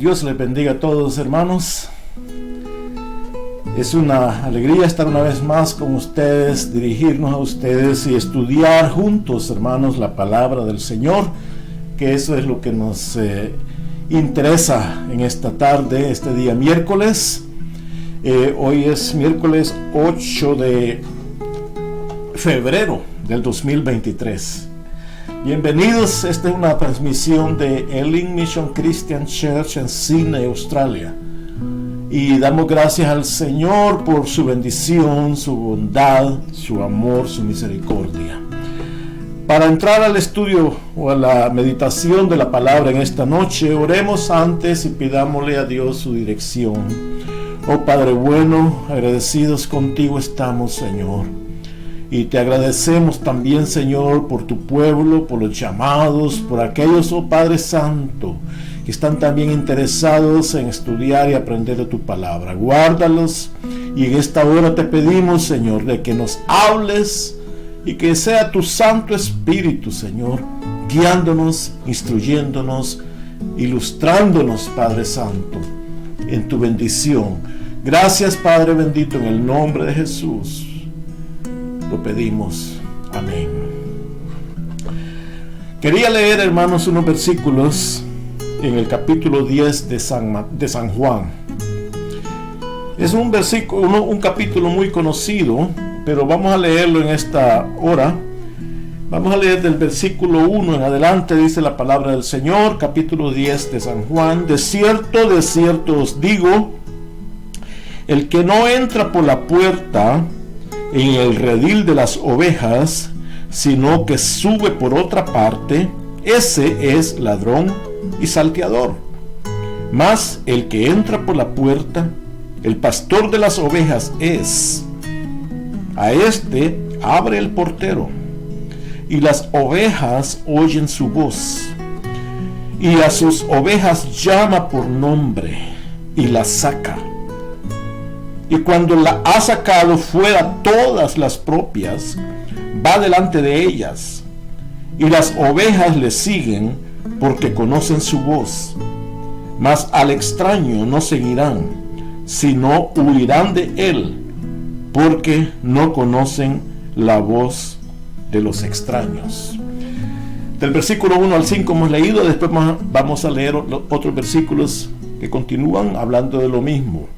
Dios les bendiga a todos, hermanos. Es una alegría estar una vez más con ustedes, dirigirnos a ustedes y estudiar juntos, hermanos, la palabra del Señor, que eso es lo que nos interesa en esta tarde, este día miércoles. Hoy es miércoles 8 de febrero del 2023. Bienvenidos, esta es una transmisión de Elim Mission Christian Church en Sydney, Australia. Y damos gracias al Señor por su bendición, su bondad, su amor, su misericordia. Para entrar al estudio o a la meditación de la palabra en esta noche, oremos antes y pidámosle a Dios su dirección. Oh Padre bueno, agradecidos contigo estamos, Señor. Y te agradecemos también, Señor, por tu pueblo, por los llamados, por aquellos, oh Padre Santo, que están también interesados en estudiar y aprender de tu palabra. Guárdalos, y en esta hora te pedimos, Señor, de que nos hables y que sea tu Santo Espíritu, Señor, guiándonos, instruyéndonos, ilustrándonos, Padre Santo, en tu bendición. Gracias, Padre bendito, en el nombre de Jesús lo pedimos. Amén. Quería leer, hermanos, unos versículos en el capítulo 10 de San Juan. Es un capítulo muy conocido, pero vamos a leerlo en esta hora. Vamos a leer del versículo 1 en adelante. Dice la palabra del Señor, capítulo 10 de San Juan: de cierto os digo, el que no entra por la puerta en el redil de las ovejas, sino que sube por otra parte, ese es ladrón y salteador. Mas el que entra por la puerta, el pastor de las ovejas es. A este abre el portero, y las ovejas oyen su voz, y a sus ovejas llama por nombre, y las saca. Y cuando la ha sacado fuera todas las propias, va delante de ellas, y las ovejas le siguen porque conocen su voz. Mas al extraño no seguirán, sino huirán de él, porque no conocen la voz de los extraños. Del versículo 1 al 5 hemos leído, después vamos a leer otros versículos que continúan hablando de lo mismo.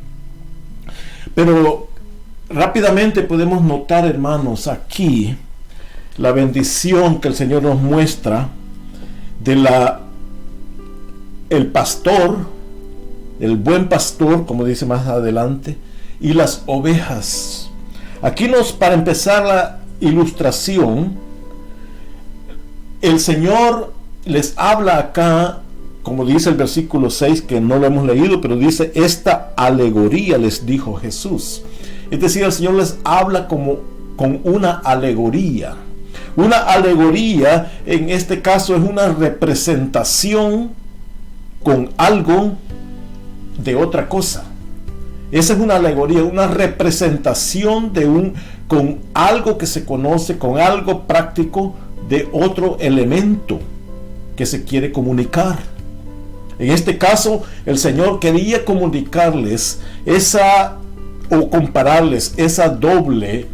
Pero rápidamente podemos notar, hermanos, aquí la bendición que el Señor nos muestra de el pastor, el buen pastor, como dice más adelante, y las ovejas. Aquí para empezar la ilustración, el Señor les habla acá, como dice el versículo 6, que no lo hemos leído, pero dice: esta alegoría les dijo Jesús. Es decir, el Señor les habla con una alegoría. Una alegoría, en este caso, es una representación con algo de otra cosa. Esa es una alegoría, una representación con algo que se conoce, con algo práctico de otro elemento que se quiere comunicar. En este caso, el Señor quería comunicarles o compararles ese doble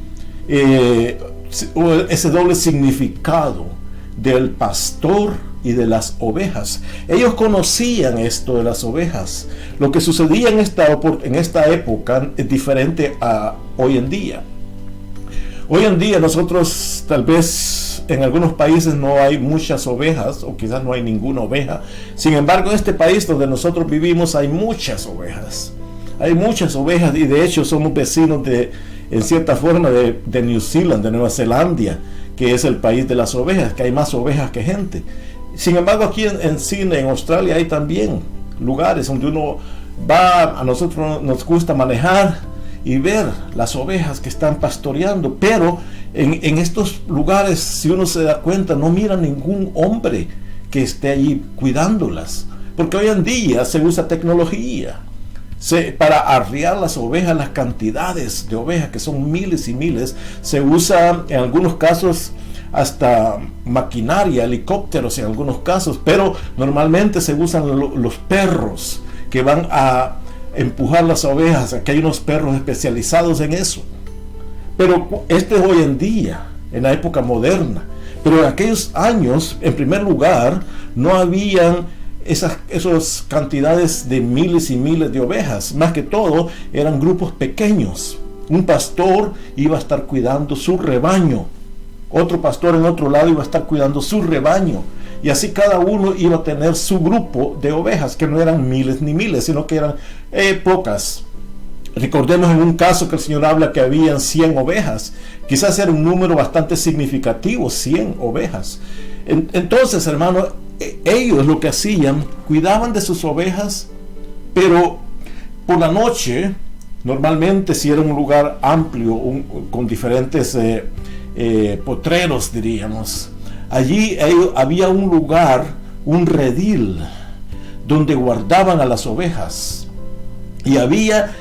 significado del pastor y de las ovejas. Ellos conocían esto de las ovejas. Lo que sucedía en esta época es diferente a hoy en día. Hoy en día nosotros, tal vez en algunos países no hay muchas ovejas, o quizás no hay ninguna oveja. Sin embargo, en este país donde nosotros vivimos hay muchas ovejas. Hay muchas ovejas, y de hecho somos vecinos en cierta forma de New Zealand, de Nueva Zelanda, que es el país de las ovejas, que hay más ovejas que gente. Sin embargo, aquí en Sydney, en Australia, hay también lugares donde uno va. A nosotros nos gusta manejar y ver las ovejas que están pastoreando, pero en estos lugares, si uno se da cuenta, no mira ningún hombre que esté allí cuidándolas, porque hoy en día se usa tecnología para arriar las ovejas, las cantidades de ovejas que son miles y miles. Se usa en algunos casos hasta maquinaria, helicópteros en algunos casos, pero normalmente se usan los perros que van a empujar las ovejas. Aquí hay unos perros especializados en eso. Pero esto es hoy en día, en la época moderna. Pero en aquellos años, en primer lugar, no habían esas cantidades de miles y miles de ovejas. Más que todo, eran grupos pequeños. Un pastor iba a estar cuidando su rebaño. Otro pastor en otro lado iba a estar cuidando su rebaño. Y así cada uno iba a tener su grupo de ovejas, que no eran miles ni miles, sino que eran pocas. Recordemos en un caso que el Señor habla que habían 100 ovejas. Quizás era un número bastante significativo, 100 ovejas. Entonces, hermano, ellos lo que hacían, cuidaban de sus ovejas, pero por la noche, normalmente si era un lugar amplio, con diferentes potreros, diríamos, allí había un lugar, un redil, donde guardaban a las ovejas. Y había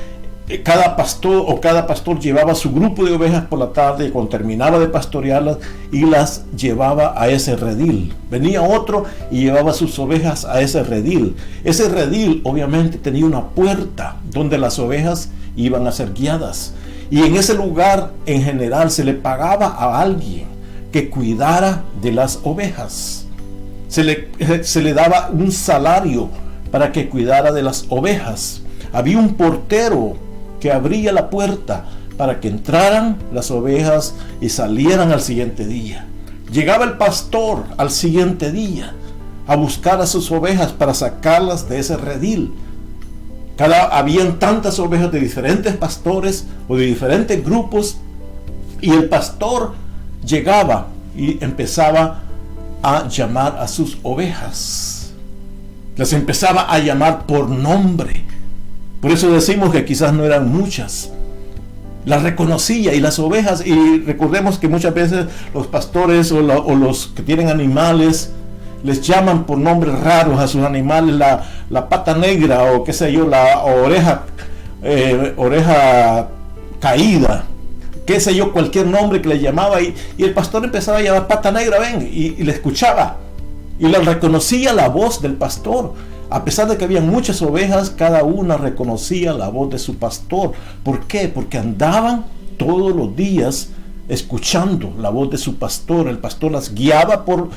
cada pastor llevaba su grupo de ovejas por la tarde, y cuando terminaba de pastorearlas, y las llevaba a ese redil. Venía otro y llevaba sus ovejas a ese redil. Ese redil obviamente tenía una puerta donde las ovejas iban a ser guiadas. Y en ese lugar en general se le pagaba a alguien que cuidara de las ovejas. Se le daba un salario para que cuidara de las ovejas. Había un portero que abría la puerta para que entraran las ovejas y salieran al siguiente día. Llegaba el pastor al siguiente día a buscar a sus ovejas para sacarlas de ese redil. Habían tantas ovejas de diferentes pastores o de diferentes grupos, y el pastor llegaba y empezaba a llamar a sus ovejas. Las empezaba a llamar por nombre. Por eso decimos que quizás no eran muchas. Las reconocía, y las ovejas, y recordemos que muchas veces los pastores o los que tienen animales les llaman por nombres raros a sus animales, la pata negra, o qué sé yo, la oreja caída, qué sé yo, cualquier nombre que le llamaba, y el pastor empezaba a llamar pata negra, ven, y le escuchaba, y le reconocía la voz del pastor. A pesar de que había muchas ovejas, cada una reconocía la voz de su pastor. ¿Por qué? Porque andaban todos los días escuchando la voz de su pastor. El pastor las guiaba por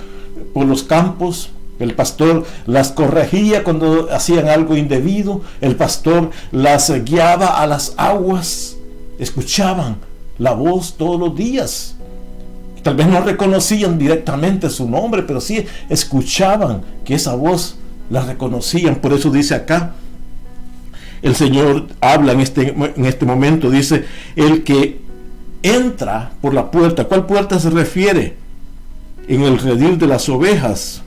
los campos. El pastor las corregía cuando hacían algo indebido. El pastor las guiaba a las aguas. Escuchaban la voz todos los días. Tal vez no reconocían directamente su nombre, pero sí escuchaban que esa voz las reconocían. Por eso dice acá, el Señor habla en este momento, dice, el que entra por la puerta. ¿Cuál puerta se refiere? En el redil de las ovejas.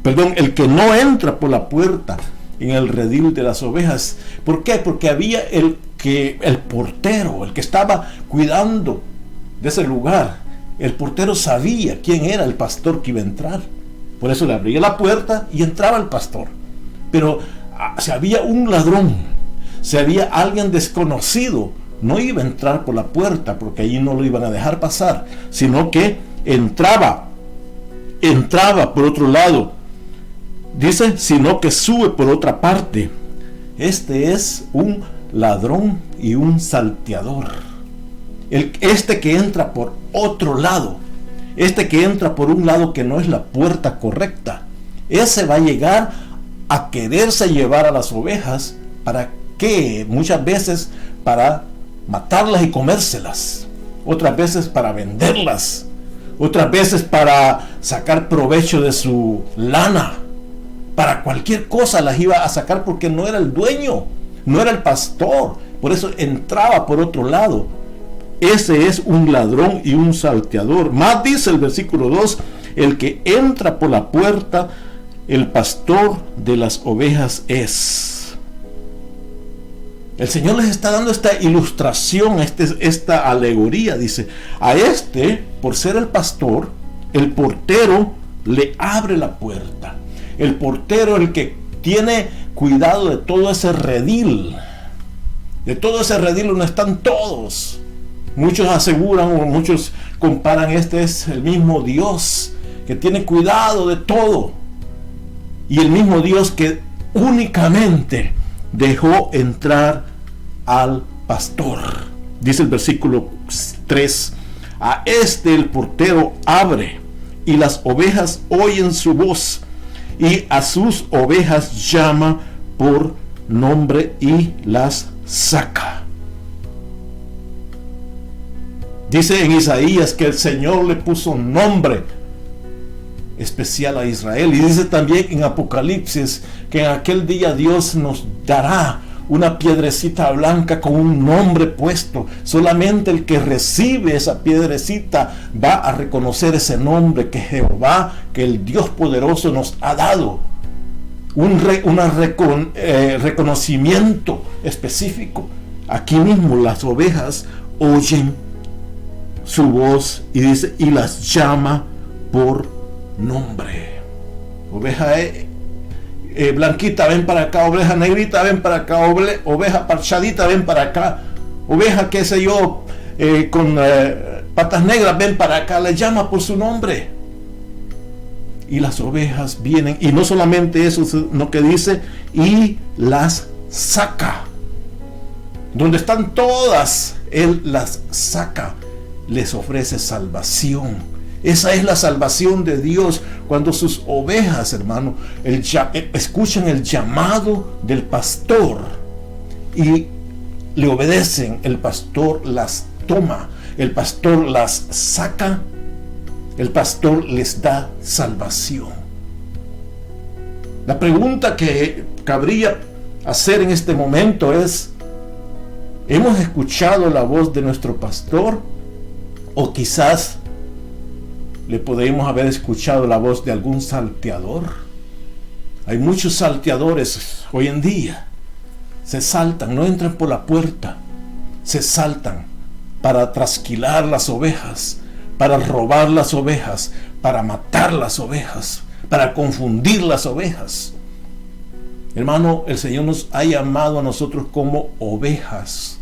Perdón, el que no entra por la puerta en el redil de las ovejas. ¿Por qué? Porque había el portero, el que estaba cuidando de ese lugar. El portero sabía quién era el pastor que iba a entrar. Por eso le abría la puerta y entraba el pastor. Pero si había un ladrón, si había alguien desconocido, no iba a entrar por la puerta, porque allí no lo iban a dejar pasar, sino que entraba por otro lado. Dice, sino que sube por otra parte. Este es un ladrón y un salteador. Este que entra por otro lado. Este que entra por un lado que no es la puerta correcta, ese va a llegar a quererse llevar a las ovejas. ¿Para qué? Muchas veces para matarlas y comérselas, otras veces para venderlas, otras veces para sacar provecho de su lana. Para cualquier cosa las iba a sacar, porque no era el dueño, no era el pastor. Por eso entraba por otro lado. Ese es un ladrón y un salteador. Más dice el versículo 2, el que entra por la puerta, el pastor de las ovejas es. El Señor les está dando esta ilustración, esta alegoría. Dice, a este, por ser el pastor, el portero le abre la puerta. El portero, el que tiene cuidado de todo ese redil. De todo ese redil donde están todos. Muchos aseguran, o muchos comparan, este es el mismo Dios que tiene cuidado de todo, y el mismo Dios que únicamente dejó entrar al pastor. Dice el versículo 3: a este el portero abre, y las ovejas oyen su voz, y a sus ovejas llama por nombre y las saca. Dice en Isaías que el Señor le puso nombre especial a Israel, y dice también en Apocalipsis que en aquel día Dios nos dará una piedrecita blanca con un nombre puesto. Solamente el que recibe esa piedrecita va a reconocer ese nombre que Jehová, que el Dios poderoso nos ha dado. Un reconocimiento específico. Aquí mismo las ovejas oyen su voz, y dice, y las llama por nombre. Oveja blanquita, ven para acá. Oveja negrita, ven para acá. Oveja parchadita, ven para acá. Oveja, qué sé yo, con patas negras, ven para acá. Le llama por su nombre. Y las ovejas vienen, y no solamente eso, sino que dice, y las saca. Donde están todas, Él las saca. Les ofrece salvación. Esa es la salvación de Dios, cuando sus ovejas, hermano, escuchan el llamado del pastor y le obedecen. El pastor las toma, el pastor las saca, el pastor les da salvación. La pregunta que cabría hacer en este momento es: ¿hemos escuchado la voz de nuestro pastor? O quizás le podemos haber escuchado la voz de algún salteador. Hay muchos salteadores hoy en día. Se saltan, no entran por la puerta. Se saltan para trasquilar las ovejas, para robar las ovejas, para matar las ovejas, para confundir las ovejas. Hermano, el Señor nos ha llamado a nosotros como ovejas,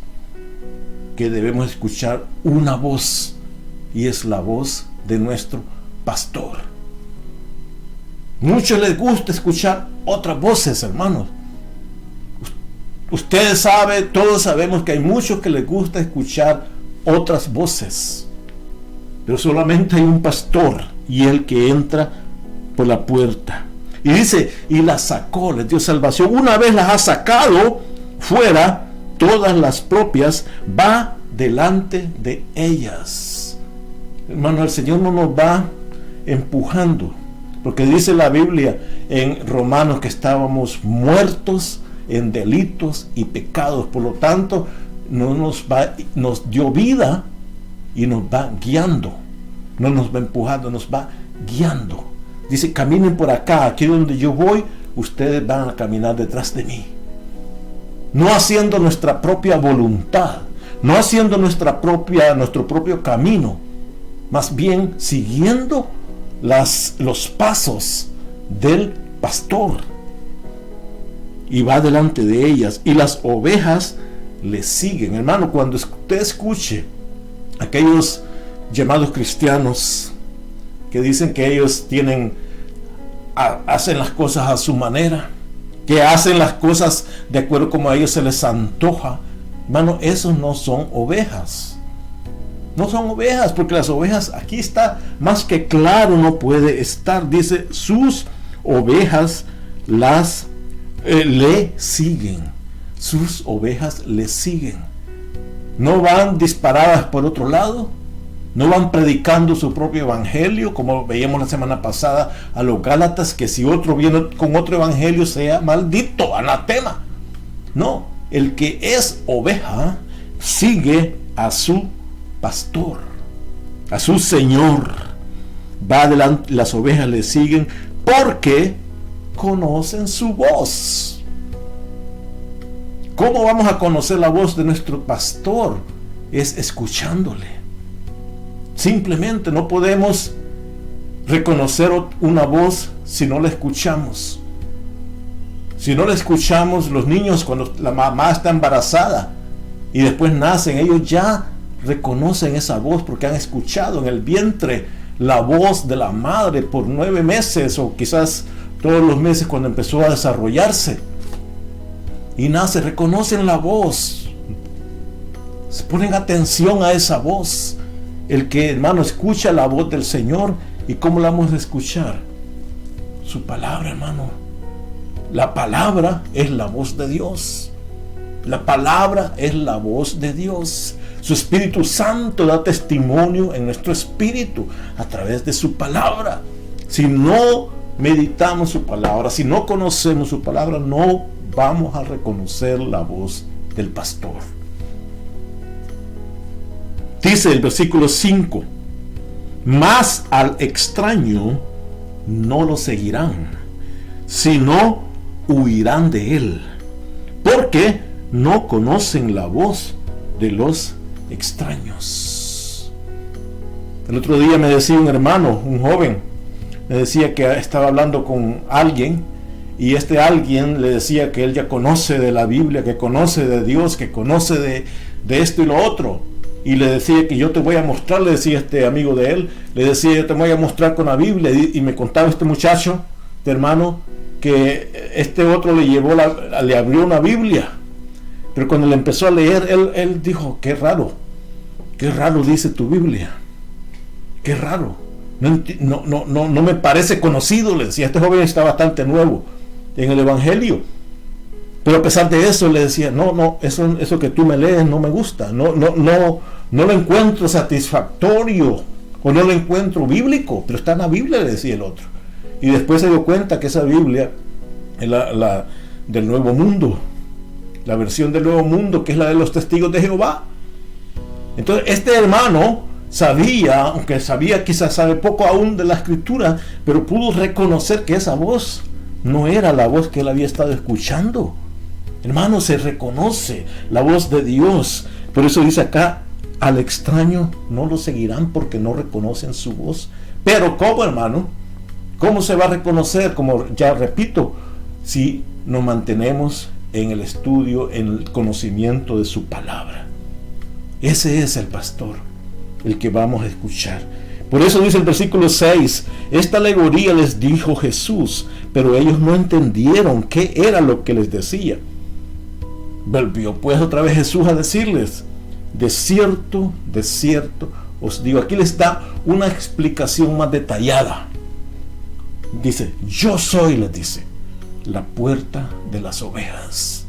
que debemos escuchar una voz, y es la voz de nuestro pastor. Muchos les gusta escuchar otras voces, hermanos. Ustedes saben, todos sabemos que hay muchos que les gusta escuchar otras voces, pero solamente hay un pastor, y el que entra por la puerta. Y dice, y las sacó, les dio salvación. Una vez las ha sacado fuera, todas las propias, va delante de ellas. Hermano, el Señor no nos va empujando, porque dice la Biblia en Romanos que estábamos muertos en delitos y pecados. Por lo tanto, nos dio vida y nos va guiando. No nos va empujando, nos va guiando. Dice, caminen por acá, aquí donde yo voy, ustedes van a caminar detrás de mí. No haciendo nuestra propia voluntad, no haciendo nuestro propio camino, más bien siguiendo los pasos del pastor. Y va delante de ellas, y las ovejas le siguen. Hermano, cuando usted escuche aquellos llamados cristianos que dicen que ellos hacen las cosas a su manera, que hacen las cosas de acuerdo como a ellos se les antoja, hermano, esos no son ovejas. No son ovejas, porque las ovejas, aquí está más que claro, no puede estar. Dice, sus ovejas le siguen. Sus ovejas le siguen. No van disparadas por otro lado. No van predicando su propio evangelio, como veíamos la semana pasada a los Gálatas, que si otro viene con otro evangelio sea maldito, anatema. No, el que es oveja sigue a su pastor, a su Señor. Va adelante, las ovejas le siguen porque conocen su voz. ¿Cómo vamos a conocer la voz de nuestro pastor? Es escuchándole. Simplemente no podemos reconocer una voz si no la escuchamos. Si no la escuchamos, los niños, cuando la mamá está embarazada y después nacen, ellos ya reconocen esa voz porque han escuchado en el vientre la voz de la madre por 9 meses o quizás todos los meses cuando empezó a desarrollarse. y nace, reconocen la voz, se ponen atención a esa voz. El que, hermano, escucha la voz del Señor. ¿Y cómo la vamos a escuchar? Su palabra, hermano. La palabra es la voz de Dios. La palabra es la voz de Dios. Su Espíritu Santo da testimonio en nuestro espíritu a través de su palabra. Si no meditamos su palabra, si no conocemos su palabra, no vamos a reconocer la voz del pastor. Dice el versículo 5: mas al extraño no lo seguirán, sino huirán de él, porque no conocen la voz de los extraños. El otro día me decía un hermano, un joven, me decía que estaba hablando con alguien, y este alguien le decía que él ya conoce de la Biblia, que conoce de Dios, que conoce de esto y lo otro. Y le decía que yo te voy a mostrar, le decía este amigo de él, le decía yo te voy a mostrar con la Biblia. Y me contaba este muchacho, este hermano, que este otro le abrió una Biblia. Pero cuando le empezó a leer, él dijo: qué raro dice tu Biblia, qué raro, no me parece conocido. Le decía, este joven está bastante nuevo en el Evangelio, pero a pesar de eso le decía: eso que tú me lees no me gusta, no lo encuentro satisfactorio, o no lo encuentro bíblico. Pero está en la Biblia, le decía el otro. Y después se dio cuenta que esa Biblia es la del Nuevo Mundo, la versión del Nuevo Mundo, que es la de los Testigos de Jehová. Entonces este hermano sabía, aunque quizás sabe poco aún de la Escritura, pero pudo reconocer que esa voz no era la voz que él había estado escuchando. Hermano, se reconoce la voz de Dios. Por eso dice acá: al extraño no lo seguirán, porque no reconocen su voz. Pero ¿cómo, hermano? ¿Cómo se va a reconocer? Como ya repito, si nos mantenemos en el estudio, en el conocimiento de su palabra. Ese es el pastor, el que vamos a escuchar. Por eso dice el versículo 6: esta alegoría les dijo Jesús, pero ellos no entendieron qué era lo que les decía. Volvió pues otra vez Jesús a decirles: de cierto os digo. Aquí les da una explicación más detallada. Dice: yo soy, les dice, la puerta de las ovejas.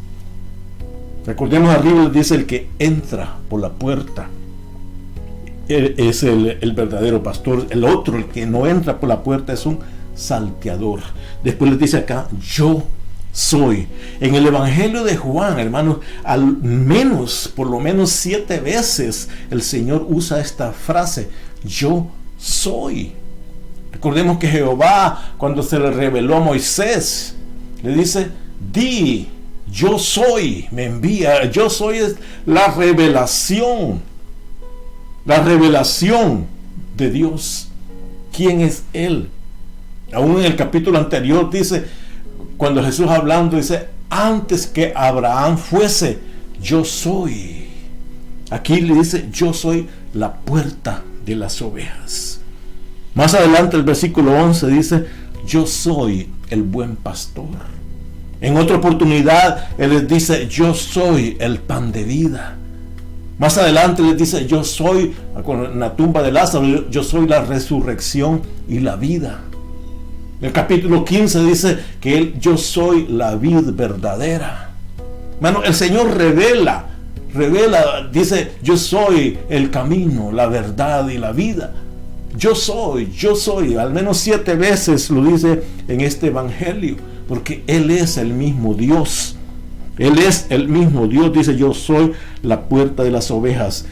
Recordemos arriba, les dice: el que entra por la puerta es el verdadero pastor. El otro, el que no entra por la puerta, es un salteador. Después les dice acá: yo soy. En el Evangelio de Juan, hermanos, por lo menos 7 veces el Señor usa esta frase: yo soy. Recordemos que Jehová, cuando se le reveló a Moisés, le dice: di, yo soy, me envía. Yo soy es la revelación de Dios. ¿Quién es Él? Aún en el capítulo anterior dice, cuando Jesús hablando, dice: antes que Abraham fuese, yo soy. Aquí le dice: yo soy la puerta de las ovejas. Más adelante el versículo 11 dice: yo soy el buen pastor. En otra oportunidad Él les dice: yo soy el pan de vida. Más adelante les dice: yo soy, en la tumba de Lázaro, yo soy la resurrección y la vida. En el capítulo 15 dice que yo soy la vid verdadera. Hermano, el Señor revela, dice: yo soy el camino, la verdad y la vida. Yo soy, al menos 7 veces lo dice en este Evangelio, porque Él es el mismo Dios. Él es el mismo Dios. Dice: yo soy la puerta de las ovejas.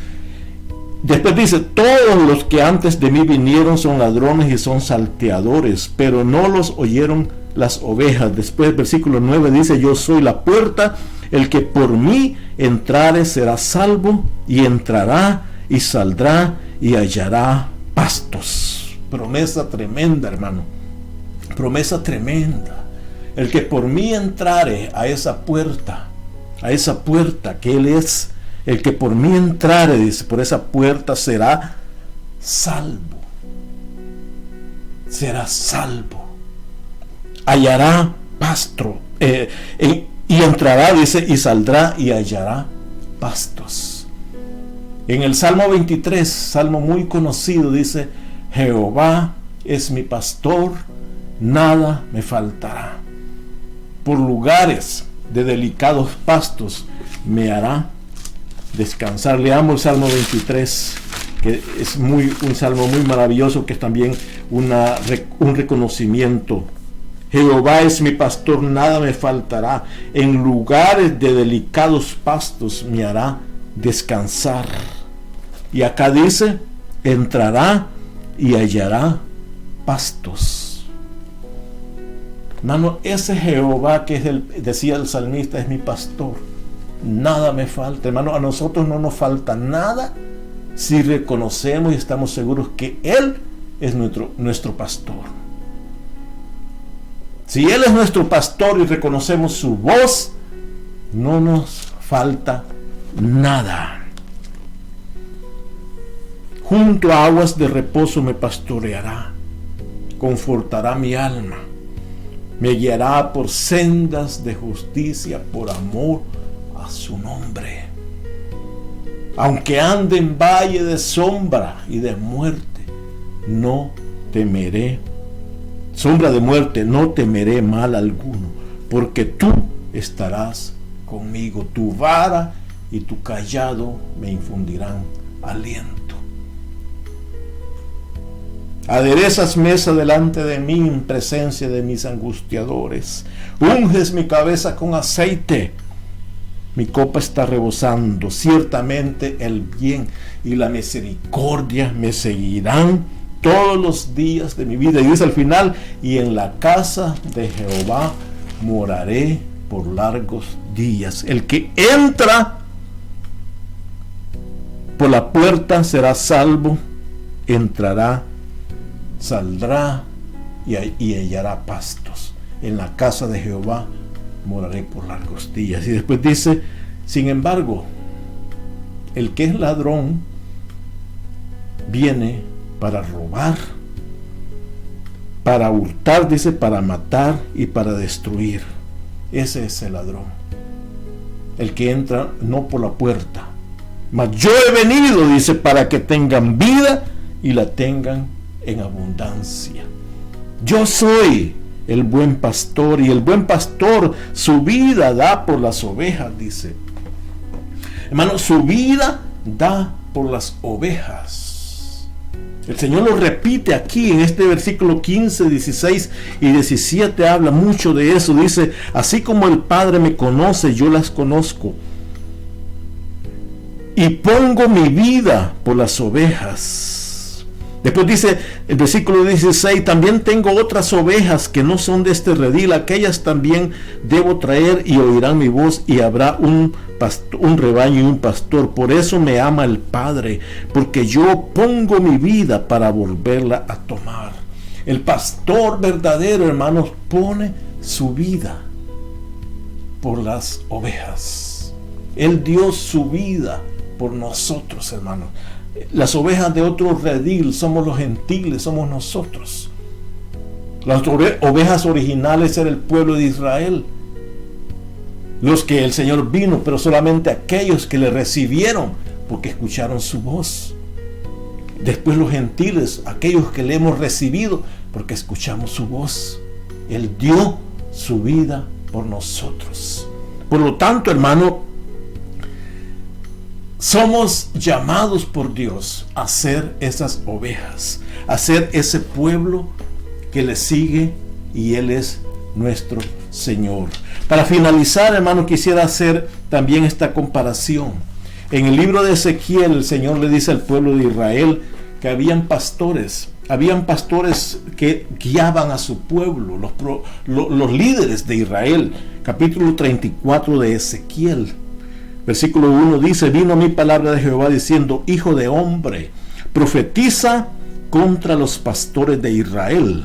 Después dice: todos los que antes de mí vinieron son ladrones y son salteadores, pero no los oyeron las ovejas. Después, versículo 9 dice: yo soy la puerta, el que por mí entrare será salvo, y entrará y saldrá y hallará pastos. Promesa tremenda, hermano. Promesa tremenda. El que por mí entrare a esa puerta que Él es, el que por mí entrare, dice, por esa puerta será salvo. Será salvo. Hallará pasto. Y entrará, dice, y saldrá y hallará pastos. En el Salmo 23, salmo muy conocido, dice: Jehová es mi pastor, nada me faltará. Por lugares de delicados pastos me hará descansar. Leamos el Salmo 23, que es un salmo muy maravilloso, que es también un reconocimiento. Jehová es mi pastor, nada me faltará. En lugares de delicados pastos me hará descansar. Y acá dice: entrará y hallará pastos. Hermano, ese Jehová que decía el salmista, es mi pastor, nada me falta. Hermano, a nosotros no nos falta nada si reconocemos y estamos seguros que Él es nuestro pastor. Si Él es nuestro pastor y reconocemos su voz, no nos falta nada. Junto a aguas de reposo me pastoreará, confortará mi alma, me guiará por sendas de justicia por amor a su nombre. Aunque ande en valle de sombra y de muerte, no temeré. Sombra de muerte, no temeré mal alguno, porque tú estarás conmigo. Tu vara y tu cayado me infundirán aliento. Aderezas mesa delante de mí en presencia de mis angustiadores. Unges mi cabeza con aceite. Mi copa está rebosando. Ciertamente el bien y la misericordia me seguirán todos los días de mi vida. Y dice al final: y en la casa de Jehová moraré por largos días. El que entra por la puerta será salvo. Entrará, saldrá y hallará pastos. En la casa de Jehová moraré por largos días. Y después dice: sin embargo, el que es ladrón viene para robar, para hurtar, dice, para matar y para destruir. Ese es el ladrón, el que entra no por la puerta. Mas yo he venido, dice, para que tengan vida y la tengan en abundancia. Yo soy el buen pastor, y el buen pastor su vida da por las ovejas, dice. Hermano, su vida da por las ovejas. El Señor lo repite aquí en este versículo 15, 16 y 17, habla mucho de eso. Dice: así como el Padre me conoce, yo las conozco, y pongo mi vida por las ovejas. Después dice el versículo 16: también tengo otras ovejas que no son de este redil, aquellas también debo traer, y oirán mi voz, y habrá un rebaño y un pastor. Por eso me ama el Padre, porque yo pongo mi vida para volverla a tomar. El pastor verdadero, hermanos, pone su vida por las ovejas. Él dio su vida por nosotros, hermanos. Las ovejas de otro redil somos los gentiles, somos nosotros. Las ovejas originales era el pueblo de Israel, los que el Señor vino, pero solamente aquellos que le recibieron porque escucharon su voz. Después los gentiles, aquellos que le hemos recibido porque escuchamos su voz. Él dio su vida por nosotros. Por lo tanto, hermano, somos llamados por Dios a ser esas ovejas, a ser ese pueblo que le sigue, y Él es nuestro Señor. Para finalizar, hermano, quisiera hacer también esta comparación. En el libro de Ezequiel, el Señor le dice al pueblo de Israel que habían pastores que guiaban a su pueblo, los líderes de Israel. Capítulo 34 de Ezequiel. Versículo 1 dice: vino a mí palabra de Jehová diciendo: hijo de hombre, profetiza contra los pastores de Israel.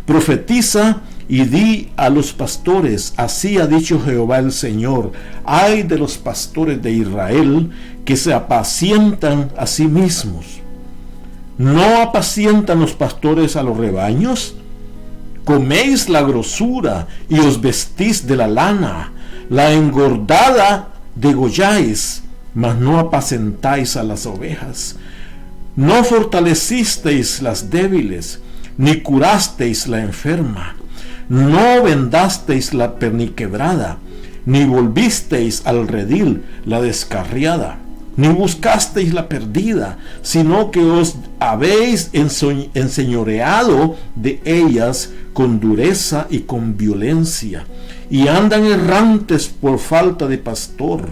Profetiza y di a los pastores: así ha dicho Jehová el Señor, ay de los pastores de Israel que se apacientan a sí mismos. ¿No apacientan los pastores a los rebaños? Coméis la grosura y os vestís de la lana. La engordada degolláis, mas no apacentáis a las ovejas. No fortalecisteis las débiles, ni curasteis la enferma. No vendasteis la perniquebrada, ni volvisteis al redil la descarriada, ni buscasteis la perdida, sino que os habéis enseñoreado de ellas con dureza y con violencia, y andan errantes por falta de pastor,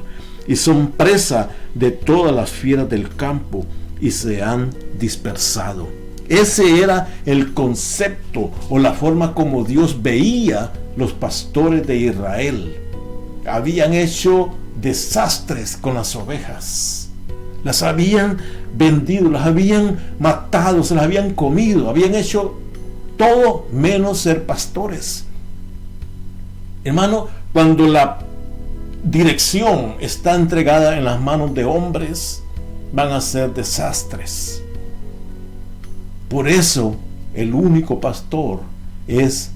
y son presa de todas las fieras del campo, y se han dispersado. Ese era el concepto o la forma como Dios veía los pastores de Israel. Habían hecho desastres con las ovejas. Las habían vendido, las habían matado, se las habían comido, habían hecho todo menos ser pastores. Hermano, cuando la dirección está entregada en las manos de hombres, van a ser desastres. Por eso el único pastor es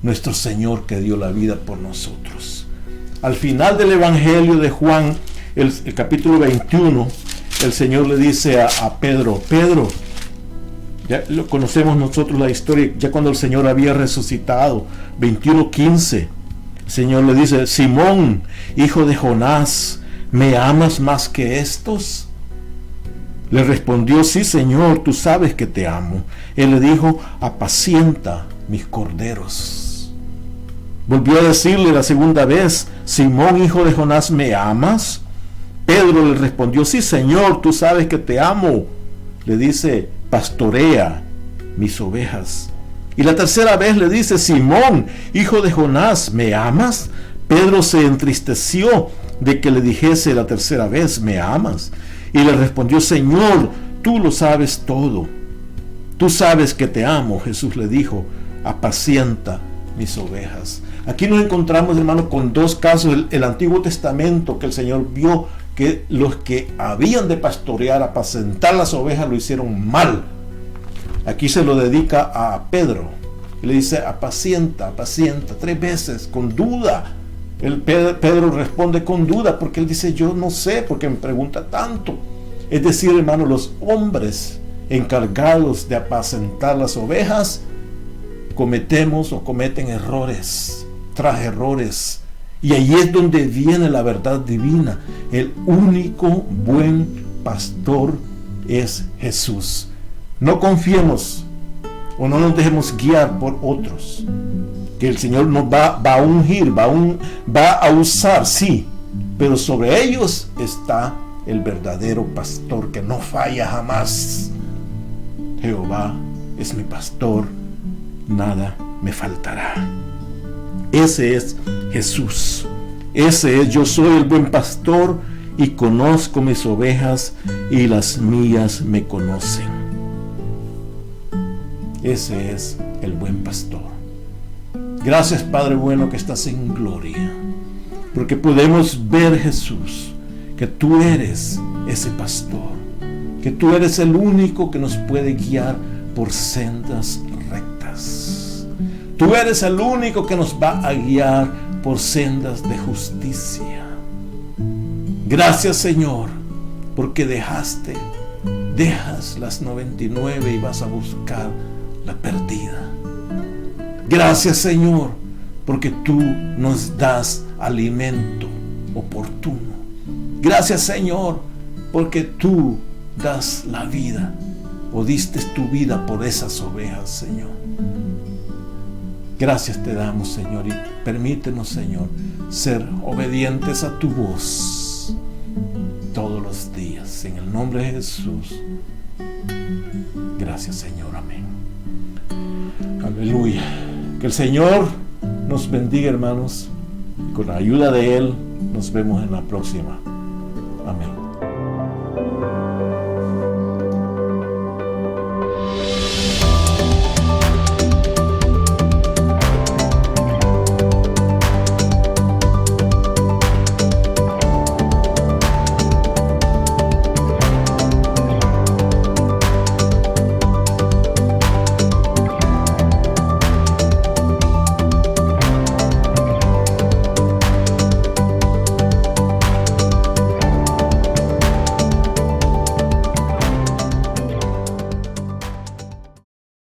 nuestro Señor, que dio la vida por nosotros. Al final del Evangelio de Juan, el capítulo 21, el Señor le dice a Pedro, ya lo conocemos nosotros la historia, ya cuando el Señor había resucitado, 21:15, el Señor le dice: Simón, hijo de Jonás, ¿me amas más que estos? Le respondió: sí, Señor, tú sabes que te amo. Él le dijo: apacienta mis corderos. Volvió a decirle la segunda vez: Simón, hijo de Jonás, ¿me amas? Pedro le respondió: sí, Señor, tú sabes que te amo. Le dice: pastorea mis ovejas. Y la tercera vez le dice: Simón, hijo de Jonás, ¿me amas? Pedro se entristeció de que le dijese la tercera vez: ¿me amas? Y le respondió: Señor, tú lo sabes todo. Tú sabes que te amo. Jesús le dijo: apacienta mis ovejas. Aquí nos encontramos, hermanos, con dos casos. El Antiguo Testamento, que el Señor vio que los que habían de pastorear, apacentar las ovejas, lo hicieron mal. Aquí se lo dedica a Pedro. Y le dice: apacienta, 3 veces, con duda. Pedro responde con duda, porque él dice: yo no sé, porque me pregunta tanto. Es decir, hermano, los hombres encargados de apacentar las ovejas cometen errores tras errores, y ahí es donde viene la verdad divina. El único buen pastor es Jesús. No confiemos o no nos dejemos guiar por otros, que el Señor nos va a ungir, va a usar, sí, pero sobre ellos está el verdadero pastor que no falla jamás. Jehová es mi pastor, nada me faltará. Ese es Jesús. Ese es: yo soy el buen pastor y conozco mis ovejas y las mías me conocen. Ese es el buen pastor. Gracias, Padre bueno, que estás en gloria, porque podemos ver, Jesús, que tú eres ese pastor, que tú eres el único que nos puede guiar por sendas rectas. Tú eres el único que nos va a guiar por sendas de justicia. Gracias, Señor, porque dejas las 99 y vas a buscar la perdida. Gracias, Señor, porque tú nos das alimento oportuno. Gracias, Señor, porque tú das la vida, o diste tu vida por esas ovejas, Señor. Gracias te damos, Señor, y permítenos, Señor, ser obedientes a tu voz todos los días. En el nombre de Jesús. Gracias, Señor. Amén. Aleluya. Que el Señor nos bendiga, hermanos. Con la ayuda de Él, nos vemos en la próxima. Amén.